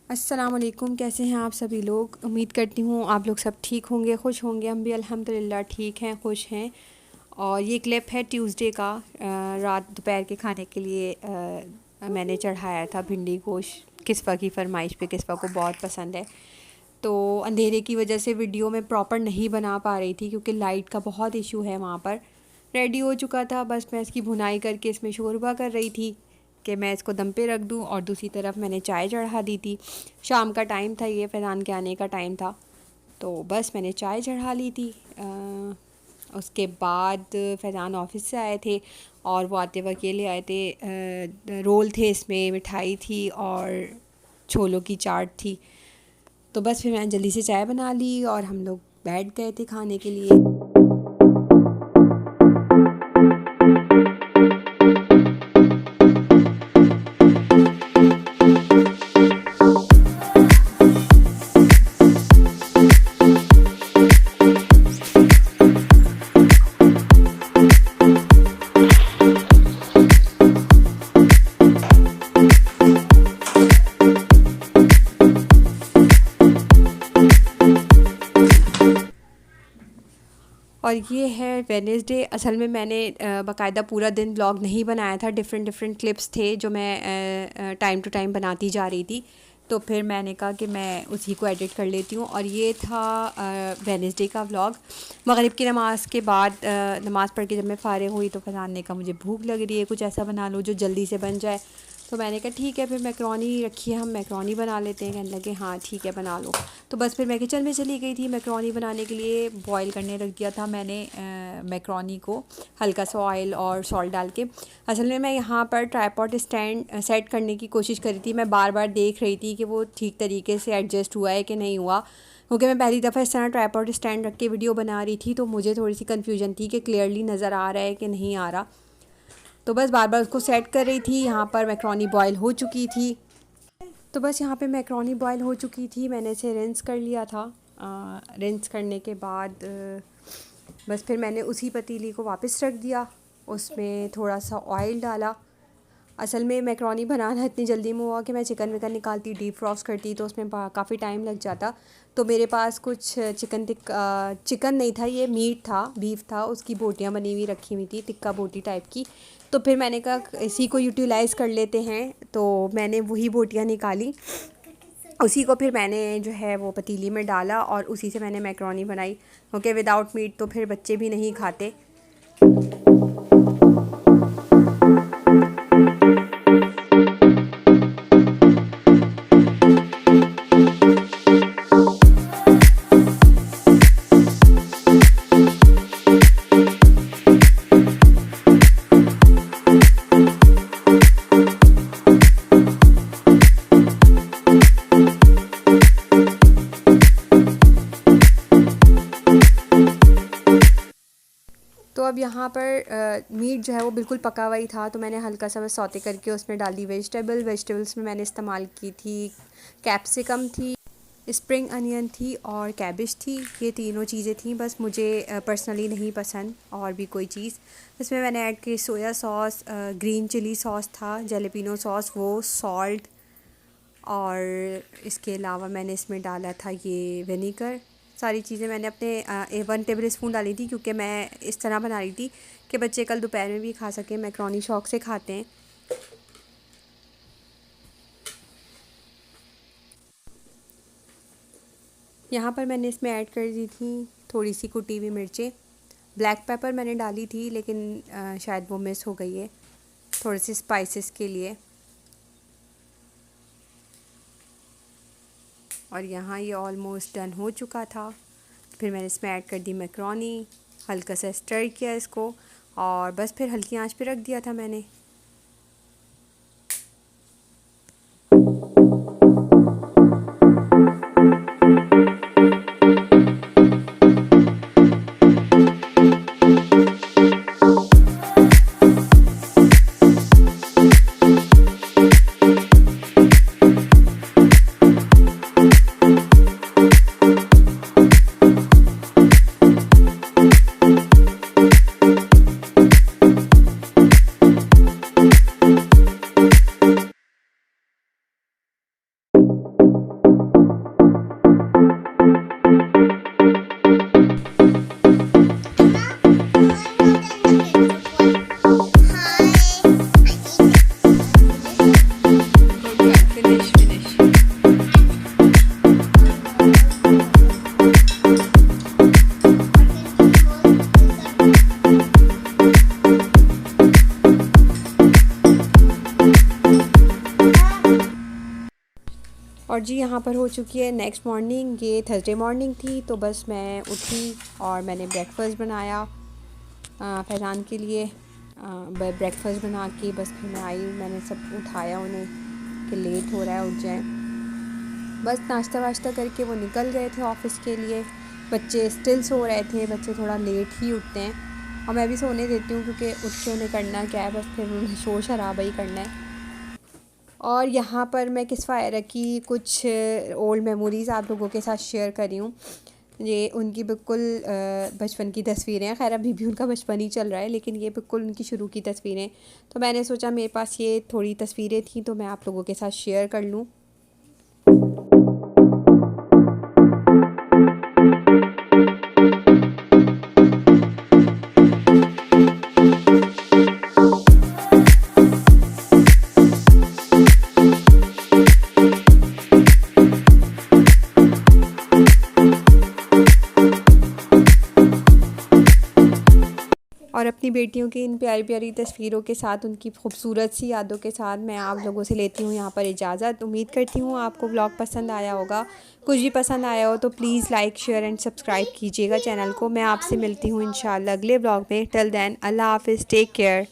अस्सलामुअलैकुम। कैसे हैं आप सभी लोग? उम्मीद करती हूँ आप लोग सब ठीक होंगे, खुश होंगे। हम भी अल्हम्दुलिल्लाह ठीक हैं, खुश हैं। और ये क्लिप है ट्यूसडे का। रात दोपहर के खाने के लिए मैंने चढ़ाया था भिंडी गोश्त। किस्वा की फरमाइश पे, किस्वा को बहुत पसंद है। तो अंधेरे की वजह से वीडियो में प्रॉपर नहीं बना पा रही थी क्योंकि लाइट का बहुत इशू है वहाँ पर। रेडी हो चुका था, बस मैं इसकी भुनाई करके इसमें शोरबा कर रही थी कि मैं इसको दम पे रख दूं। और दूसरी तरफ मैंने चाय चढ़ा दी थी। शाम का टाइम था, ये फैज़ान के आने का टाइम था, तो बस मैंने चाय चढ़ा ली थी। उसके बाद फैज़ान ऑफिस से आए थे और वो आते वक्त ये ले आए थे, रोल थे, इसमें मिठाई थी और छोलों की चाट थी। तो बस फिर मैंने जल्दी से चाय बना ली और हम लोग बैठ गए थे खाने के लिए। और ये है वेडनेसडे। असल में मैंने बाकायदा पूरा दिन व्लॉग नहीं बनाया था। डिफरेंट डिफरेंट क्लिप्स थे जो मैं टाइम टू टाइम बनाती जा रही थी। तो फिर मैंने कहा कि मैं उसी को एडिट कर लेती हूँ। और ये था वेडनेसडे का व्लॉग। मगरिब की नमाज़ के बाद नमाज़ पढ़ के जब मैं फ़ारिग हुई तो फरहान ने कहा मुझे भूख लग रही है, कुछ ऐसा बना लो जो जल्दी से बन जाए। तो मैंने कहा ठीक है, फिर मैक्रोनी रखी है, हम मैक्रोनी बना लेते हैं। कहने लगे हाँ ठीक है बना लो। तो बस फिर मैं किचन में चली गई थी मैक्रोनी बनाने के लिए। बॉईल करने रख दिया था मैंने मैक्रोनी को, हल्का सा ऑयल और सॉल्ट डाल के। असल में मैं यहाँ पर ट्राइपॉड स्टैंड सेट करने की कोशिश करी थी। मैं बार बार देख रही थी कि वो ठीक तरीके से एडजस्ट हुआ है कि नहीं हुआ, क्योंकि मैं पहली दफ़ा इस तरह ट्राइपॉड स्टैंड रख के वीडियो बना रही थी। तो मुझे थोड़ी सी कन्फ्यूजन थी कि क्लियरली नज़र आ रहा है कि नहीं आ रहा। तो बस बार बार उसको सेट कर रही थी। यहाँ पर मैक्रोनी बॉयल हो चुकी थी। तो बस यहाँ पे मैक्रोनी बॉयल हो चुकी थी, मैंने इसे रिंस कर लिया था। रिंस करने के बाद बस फिर मैंने उसी पतीली को वापस रख दिया, उसमें थोड़ा सा ऑयल डाला। असल में मैक्रोनी बनाना इतनी जल्दी में हुआ कि मैं चिकन विकन निकालती, डीप फ्रॉस्ट करती, तो उसमें काफ़ी टाइम लग जाता। तो मेरे पास कुछ चिकन नहीं था, ये मीट था, बीफ था, उसकी बोटियाँ बनी हुई रखी हुई थी, टिक्का बोटी टाइप की। तो फिर मैंने कहा इसी को यूटिलाइज़ कर लेते हैं। तो मैंने वही बोटियाँ निकाली, उसी को फिर मैंने जो है वो पतीली में डाला और उसी से मैंने मैक्रोनी बनाई, क्योंकि विदाउट मीट तो फिर बच्चे भी नहीं खाते। तो अब यहाँ पर मीट जो है वो बिल्कुल पका हुआ ही था, तो मैंने हल्का सा बस सौते करके उसमें डाल दी वेजिटेबल्स में मैंने इस्तेमाल की थी, कैप्सिकम थी, स्प्रिंग अनियन थी और कैबिज थी। ये तीनों चीज़ें थी। बस मुझे पर्सनली नहीं पसंद और भी कोई चीज़। इसमें मैंने ऐड की soya sauce, green chilli sauce था, जैलेपिनो सॉस, वो सॉल्ट, और इसके अलावा मैंने इसमें डाला था ये विनीगर। सारी चीज़ें मैंने अपने 1 टेबल स्पून डाली थी, क्योंकि मैं इस तरह बना रही थी कि बच्चे कल दोपहर में भी खा सकें। मैक्रोनी शौक से खाते हैं। यहाँ पर मैंने इसमें ऐड कर दी थी थोड़ी सी कुटी हुई मिर्चें। ब्लैक पेपर मैंने डाली थी, लेकिन शायद वो मिस हो गई है, थोड़े से स्पाइसेस के लिए। और यहाँ ये ऑलमोस्ट डन हो चुका था। फिर मैंने इसमें ऐड कर दी मैक्रोनी, हल्का सा स्टर किया इसको और बस फिर हल्की आंच पे रख दिया था मैंने। और जी यहाँ पर हो चुकी है नेक्स्ट मॉर्निंग। ये थर्सडे मॉर्निंग थी, तो बस मैं उठी और मैंने ब्रेकफास्ट बनाया फैज़ान के लिए। ब्रेकफास्ट बना के बस फिर मैं आई, मैंने सब उठाया उन्हें कि लेट हो रहा है, उठ जाएं। बस नाश्ता वाश्ता करके वो निकल गए थे ऑफ़िस के लिए। बच्चे स्टिल सो रहे थे, बच्चे थोड़ा लेट ही उठते हैं और मैं भी सोने देती हूँ क्योंकि उठ के उन्हें करना क्या है, बस फिर उन्हें शोर शराबा ही करना है। और यहाँ पर मैं किस वायरा की कुछ ओल्ड मेमोरीज़ आप लोगों के साथ शेयर कर रही हूँ। ये उनकी बिल्कुल बचपन की तस्वीरें हैं। खैर अभी भी उनका बचपन ही चल रहा है, लेकिन ये बिल्कुल उनकी शुरू की तस्वीरें। तो मैंने सोचा मेरे पास ये थोड़ी तस्वीरें थी तो मैं आप लोगों के साथ शेयर कर लूँ। और अपनी बेटियों की इन प्यारी प्यारी तस्वीरों के साथ, उनकी खूबसूरत सी यादों के साथ मैं आप लोगों से लेती हूँ यहाँ पर इजाज़त। उम्मीद करती हूँ आपको व्लॉग पसंद आया होगा। कुछ भी पसंद आया हो तो please like share and subscribe कीजिएगा चैनल को। मैं आपसे मिलती हूँ इंशाल्लाह अगले व्लॉग में। टिल देन अल्लाह हाफ़िज़, टेक केयर।